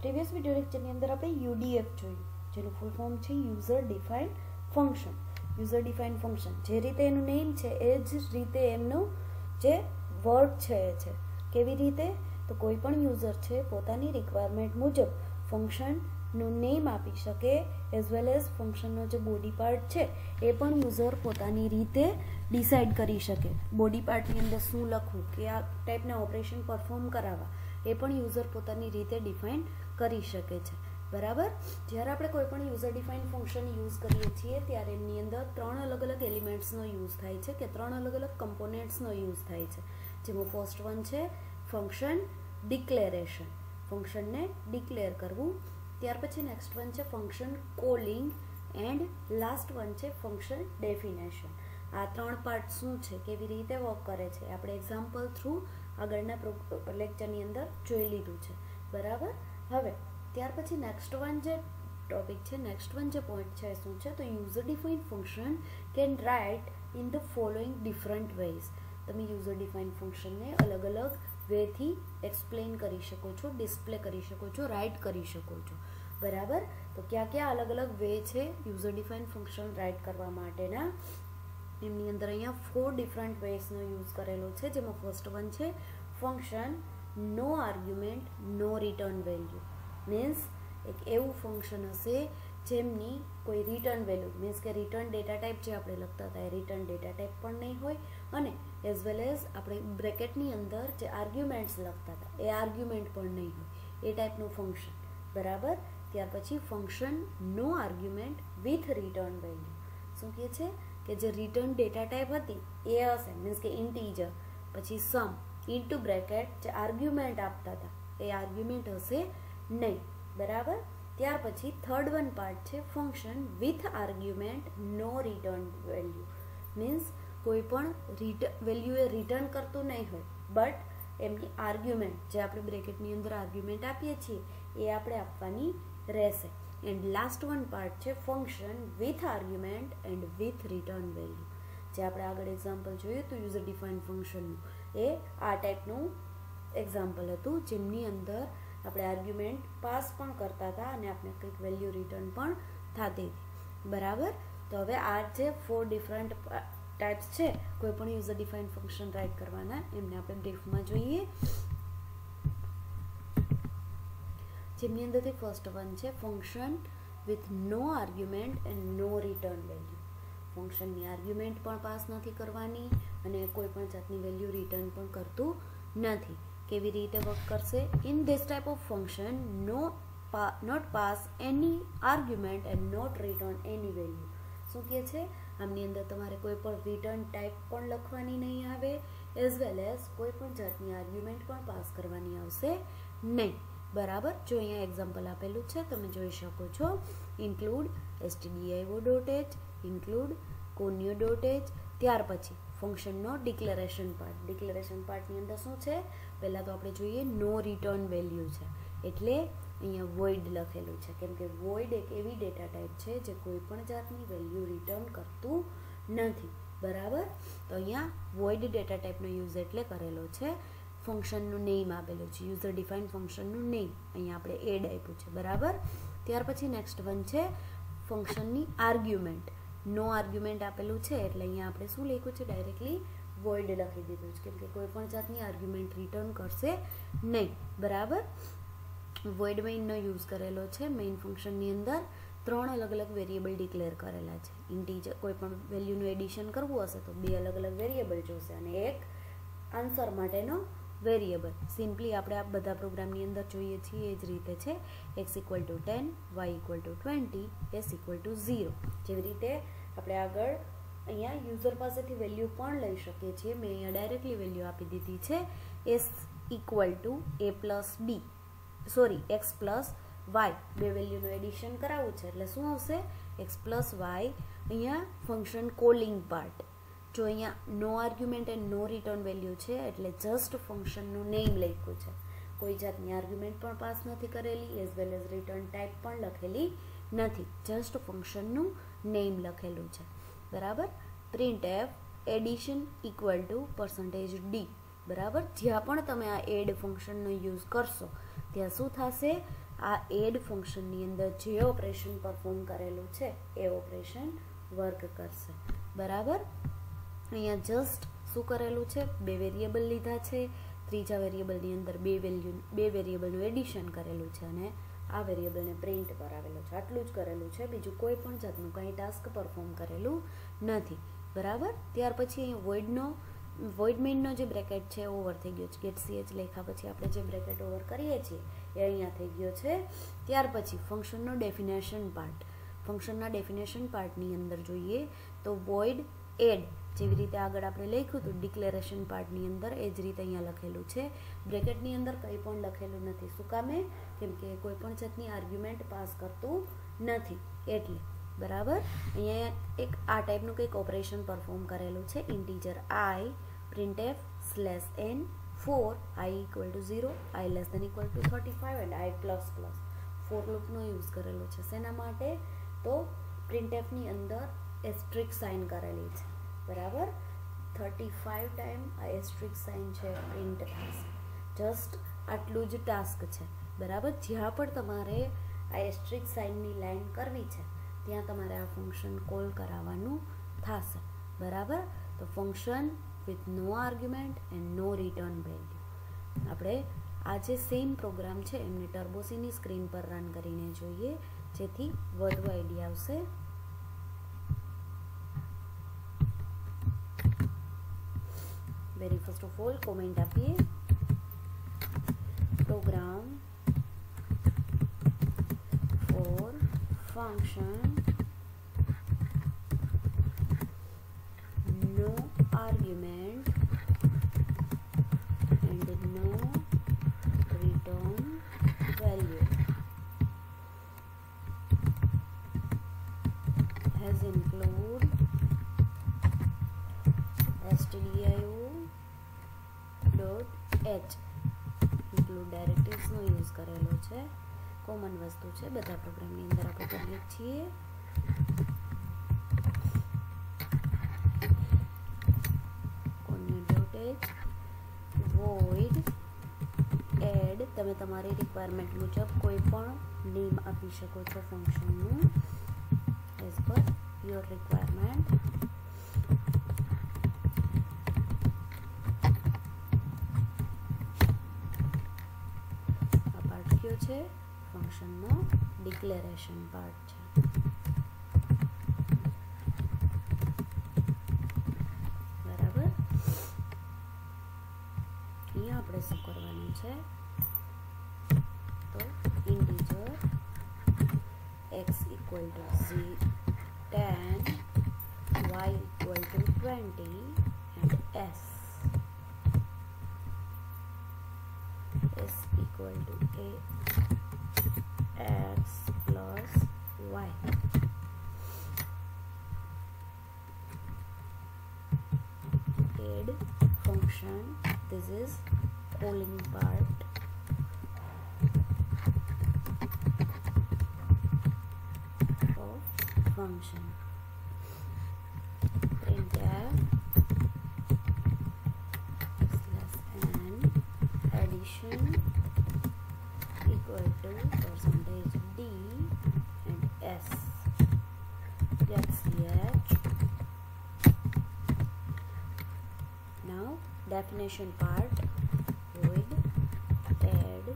Previous video લેક્ચરની અંદર આપણે UDF જોયું, જેનું ફૂલ ફોર્મ છે user defined function. User defined function જે રીતે એનું નેમ છે એ જ રીતે એમનું જે વર્ક છે એ છે. કેવી રીતે? તો કોઈ પણ યુઝર છે પોતાની રિક્વાયરમેન્ટ મુજબ ફંક્શનનું નેમ આપી શકે, એઝ વેલ એઝ ફંક્શનનો જે બોડી પાર્ટ છે એ પણ યુઝર પોતાની રીતે ડિસાઇડ કરી શકે. બોડી પાર્ટની અંદર શું લખવું, કે આ ટાઈપના ઓપરેશન પરફોર્મ કરાવવા, એ પણ યુઝર પોતાની રીતે ડિફાઇન કરી શકે છે. બરાબર. જ્યારે આપણે કોઈ પણ યુઝર ડિફાઇન ફંક્શન યુઝ કરીએ છીએ ત્યારે એમની અંદર 3 અલગ અલગ એલિમેન્ટ્સનો યુઝ થાય છે, કે 3 અલગ અલગ કમ્પોનેન્ટ્સનો યુઝ થાય છે. જેમાં ફર્સ્ટ વન છે ફંક્શન ડિક્લેરેશન, ફંક્શનને ડિક્લેર કરવું. ત્યાર પછી નેક્સ્ટ વન છે function calling and last one છે ફંક્શન ડેફિનેશન. આ 3 પાર્ટ શું છે, કેવી રીતે વર્ક કરે છે, આપણે એક્ઝામ્પલ થ્રુ આગળના લેક્ચરની અંદર જોઈ લીધું છે. બરાબર. હવે ત્યાર પછી નેક્સ્ટ વન જે ટોપિક છે, નેક્સ્ટ વન જે પોઈન્ટ છે શું છે, તો user define function can write in the following different ways. તમે યુઝર ડિફાઇન ફંક્શનને અલગ અલગ વેથી એક્સપ્લેન કરી શકો છો, ડિસ્પ્લે કરી શકો છો, રાઇટ કરી શકો છો. બરાબર. તો ક્યાં ક્યાં અલગ અલગ વે છે યુઝર ડિફાઇન ફંક્શન રાઇટ કરવા માટેના, એમની અંદર અહીંયા 4 ડિફરન્ટ વેઝનો યુઝ કરેલો છે. જેમાં ફર્સ્ટ વન છે function no argument no return value. Means એક એવું ફંક્શન હશે જેમની કોઈ રિટર્ન વેલ્યુ, મીન્સ કે રિટર્ન ડેટા ટાઈપ જે આપણે લખતા હતા એ રિટર્ન ડેટા ટાઈપ પણ નહીં હોય, અને એઝ વેલ એઝ આપણે બ્રેકેટની અંદર જે આર્ગ્યુમેન્ટ્સ લખતા હતા એ આર્ગ્યુમેન્ટ પણ નહીં હોય, એ ટાઈપનું ફંક્શન. બરાબર. ત્યાર પછી function no argument with return value. શું કહે છે કે જે રિટર્ન ડેટા ટાઈપ હતી એ હશે, મીન્સ કે ઇન્ટીજર, પછી સમ ઇન્ટુ બ્રેકેટ જે આર્ગ્યુમેન્ટ આપતા હતા એ આર્ગ્યુમેન્ટ હશે નહીં. બરાબર. ત્યાર પછી થર્ડ વન પાર્ટ છે function with argument no return value. Means કોઈ પણ વેલ્યુ એ રિટર્ન કરતું નહીં હોય, બટ એમની આર્ગ્યુમેન્ટ જે આપણે બ્રેકેટની અંદર આર્ગ્યુમેન્ટ આપીએ છીએ એ આપણે આપવાની રહેશે. એન્ડ લાસ્ટ વન પાર્ટ છે function with argument and with return value. જે આપણે આગળ એક્ઝામ્પલ જોયું હતું યુઝર ડિફાઇન ફંક્શનનું, એ આ ટાઈપનું એક્ઝામ્પલ હતું, જેમની અંદર આપણે આર્ગ્યુમેન્ટ પાસ પણ કરતા હતા અને આપણે કંઈક વેલ્યુ રિટર્ન પણ થતી હતી. બરાબર. તો હવે આ જે 4 ડિફરન્ટ ટાઈપ્સ છે કોઈ પણ યુઝર ડિફાઇન ફંક્શન રાઇટ કરવાના, એમને આપણે બ્રીફમાં જોઈએ. જેમની અંદરથી ફર્સ્ટ વન છે function with no argument and no return value. ફંક્શનની આર્ગ્યુમેન્ટ પણ પાસ નથી કરવાની અને કોઈ પણ જાતની વેલ્યુ રિટર્ન પણ કરતું નથી. કેવી રીતે વર્ક કરશે? In this type of function not pass any argument and not return any value. શું કહે છે? આમની અંદર તમારે કોઈ પણ રિટર્ન ટાઈપ પણ લખવાની નહીં આવે, એઝ વેલ એઝ કોઈ પણ જાતની આર્ગ્યુમેન્ટ પણ પાસ કરવાની આવશે નહીં. બરાબર. જો અહીંયા એક્ઝામ્પલ આપેલું છે તમે જોઈ શકો છો. Include stdio.h, include conio.h. ત્યાર પછી ફંક્શનનો ડિક્લેરેશન પાર્ટ. ડિક્લેરેશન પાર્ટની અંદર શું છે? પહેલાં તો આપણે જોઈએ નો રિટર્ન વેલ્યુ છે, એટલે અહીંયા વોઇડ લખેલું છે, કેમ કે વોઇડ એક એવી ડેટા ટાઈપ છે જે કોઈ પણ જાતની વેલ્યુ રિટર્ન કરતું નથી. બરાબર. તો અહીંયા વોઇડ ડેટા ટાઈપનો યુઝ એટલે કરેલો છે. ફંક્શનનું નેમ આપેલું છે, યુઝર ડિફાઇન ફંક્શનનું નેમ અહીંયા આપણે એડ આપ્યું છે. બરાબર. ત્યાર પછી નેક્સ્ટ વન છે ફંક્શનની આર્ગ્યુમેન્ટ. નો આર્ગ્યુમેન્ટ આપેલું છે એટલે અહીંયા આપણે શું લખ્યું છે? ડાયરેક્ટલી વોઇડ લખી દીધું છે, કેમ કે કોઈ પણ જાતની આર્ગ્યુમેન્ટ રિટર્ન કરશે નહીં. બરાબર. વોઇડ મેઇનનો યુઝ કરેલો છે. મેઇન ફંક્શનની અંદર 3 અલગ અલગ વેરિયેબલ ડિક્લેર કરેલા છે. ઇન્ટીજર કોઈ પણ વેલ્યુનું એડિશન કરવું હશે તો 2 અલગ અલગ વેરિયેબલ જોશે અને એક આન્સર માટેનો વેરિયેબલ. સિમ્પલી આપણે આ બધા પ્રોગ્રામની અંદર જોઈએ છીએ એ જ રીતે છે. x = 10, y = 20, s = 0. જેવી રીતે આપણે આગળ અહીંયા યુઝર પાસેથી વેલ્યુ પણ લઈ શકીએ છીએ. મેં અહીંયા ડાયરેક્ટલી વેલ્યુ આપી દીધી છે s = a+b, sorry x + y. બે વેલ્યુનું એડિશન કરાવવું છે એટલે શું આવશે? x + y. અહીંયા ફંક્શન કોલિંગ પાર્ટ. જો અહીંયા no argument and no return value છે એટલે જસ્ટ ફંક્શનનું નેમ લખ્યું છે, કોઈ જાતની આર્ગ્યુમેન્ટ પણ પાસ નથી કરેલી, as well as return type પણ લખેલી નથી, જસ્ટ ફંક્શનનું નેમ લખેલું છે. બરાબર. printf addition = %d. બરાબર. જ્યાં પણ તમે આ એડ ફંક્શનનો યુઝ કરશો ત્યાં શું થશે? આ એડ ફંક્શનની અંદર જે ઓપરેશન પરફોર્મ કરેલું છે એ ઓપરેશન વર્ક કરશે. બરાબર. અહીંયા જસ્ટ શું કરેલું છે, બે વેરિયેબલ લીધા છે, ત્રીજા વેરિયેબલની અંદર બે વેરિયેબલનું એડિશન કરેલું છે અને આ વેરિયેબલને પ્રિન્ટ કરાવેલો છે. આટલું જ કરેલું છે, બીજું કોઈ પણ જાતનું કંઈ ટાસ્ક પરફોર્મ કરેલું નથી. બરાબર. ત્યાર પછી અહીંયા વોઇડ મેઇનનો જે બ્રેકેટ છે ઓવર થઈ ગયો છે. ગેટ ch લખ્યા પછી આપણે જે બ્રેકેટ ઓવર કરીએ છીએ એ અહીંયા થઈ ગયો છે. ત્યાર પછી ફંક્શનનો ડેફિનેશન પાર્ટ. ફંક્શનના ડેફિનેશન પાર્ટની અંદર જોઈએ તો વોઇડ એડ જેવી રીતે આગળ આપણે લખ્યું હતું ડિક્લેરેશન પાર્ટની અંદર એ જ રીતે અહીંયા લખેલું છે. બ્રેકેટની અંદર કંઈ પણ લખેલું નથી. શું કામે? કેમ કે કોઈ પણ જાતની આર્ગ્યુમેન્ટ પાસ કરતું નથી એટલે. બરાબર. અહીંયા એક આ ટાઈપનું કંઈક ઓપરેશન પરફોર્મ કરેલું છે. Integer i printf /n for i = 0, i > 35 and i ++. Four લૂપનો યુઝ કરેલો છે. શેના માટે? તો પ્રિન્ટએફની અંદર એસ્ટ્રિક સાઇન કરેલી છે. બરાબર. 35 ટાઈમ આ એસ્ટ્રિક સાઇન છે પ્રિન્ટ થશે. જસ્ટ આટલું જ ટાસ્ક છે. બરાબર. જ્યાં પણ તમારે આ એસ્ટ્રિક સાઇનની લાઈન કરવી છે ત્યાં તમારે આ ફંક્શન કોલ કરાવવાનું થશે. બરાબર. તો function with no argument and no return value. આપણે આ જે સેમ પ્રોગ્રામ છે એમને ટર્બોસીની સ્ક્રીન પર રન કરીને જોઈએ જેથી વધુ આઈડિયા આવશે. Very first of all comment આપીએ. Program for function no argument and no return value has include stdio.h include directives no use કરેલો છે. કોમન વસ્તુ છે, બધા પ્રોગ્રામની અંદર આપણે કરીએ છીએ. coordinate.h void add તમે તમારી રિક્વાયરમેન્ટ મુજબ કોઈ પણ નેમ આપી શકો છો ફંક્શનનું એઝ પર યોર રિક્વાયરમેન્ટ. આ પાર્ટ કયો છે? ફંક્શનનો ડિક્લેરેશન પાર્ટ છે. બરાબર. અહીંયા આપણે શું કરવાનું છે તો integer x = 10 y = 20 and s = a x plus y. Add function. This is calling part. Of function. Printf /n addition equal to %d and s. Let's ch. Now definition part. Void add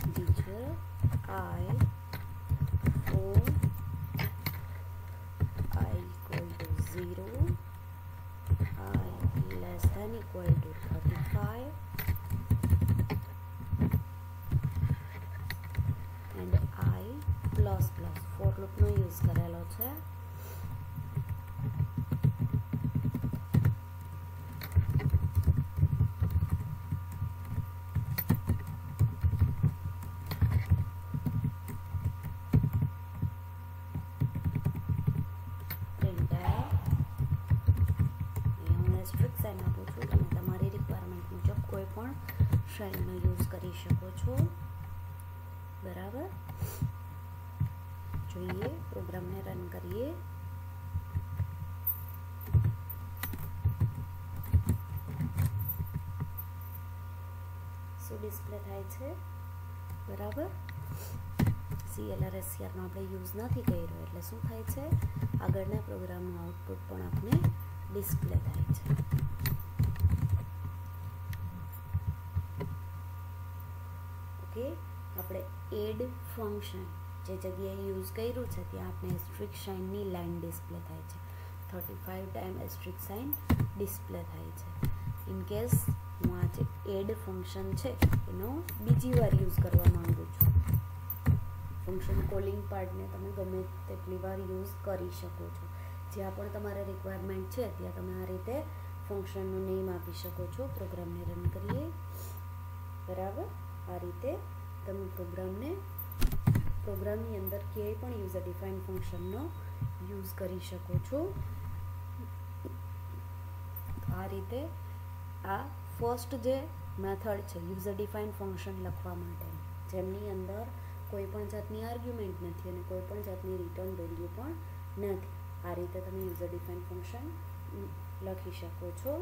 integer I for I = 0, I ≤ 35 and I ++. Four લૂપનો use કરેલો છે. Sign આપું છું. તમે તમારી requirement મુજબ કોઈ પણ સાઇનનો યુઝ કરી શકો છો. બરાબર. જોઈએ, પ્રોગ્રામને રન કરીએ. શું ડિસ્પ્લે થાય છે? બરાબર. CLRSCRનો આપણે યુઝ નથી કર્યો એટલે શું થાય છે? આગળના પ્રોગ્રામનું આઉટપુટ પણ આપણે ડિસ્પ્લે થાય છે. ઓકે, આપણે એડ ફંક્શન જે જગ્યાએ યુઝ કર્યું છે ત્યાં આપણે એસ્ટ્રિક સાઇનની લાઇન ડિસ્પ્લે થાય છે. 35 ટાઈમ એસ્ટ્રિક સાઇન ડિસ્પ્લે થાય છે. ઇન કેસ હું આ જે એડ ફંક્શન છે એનો બીજી વાર યુઝ કરવા માંગુ છું, ફંક્શન કોલિંગ પાર્ટને તમે ગમે તેટલી વાર યુઝ કરી શકો છો. જ્યાં પણ તમારે રિક્વાયરમેન્ટ છે ત્યાં તમે આ રીતે ફંક્શનનું નેમ આપી શકો છો. પ્રોગ્રામને રન કરીએ. બરાબર, આ રીતે તમે પ્રોગ્રામની અંદર ક્યાંય પણ યુઝર ડિફાઇન ફંક્શનનો યુઝ કરી શકો છો. આ રીતે આ ફર્સ્ટ જે મેથડ છે યુઝર ડિફાઇન ફંક્શન લખવા માટે, જેમની અંદર કોઈ પણ જાતની આર્ગ્યુમેન્ટ નથી અને કોઈ પણ જાતની રિટર્ન વેલ્યુ પણ નથી. આ રીતે તમે યુઝર ડિફાઇન ફંક્શન લખી શકો છો.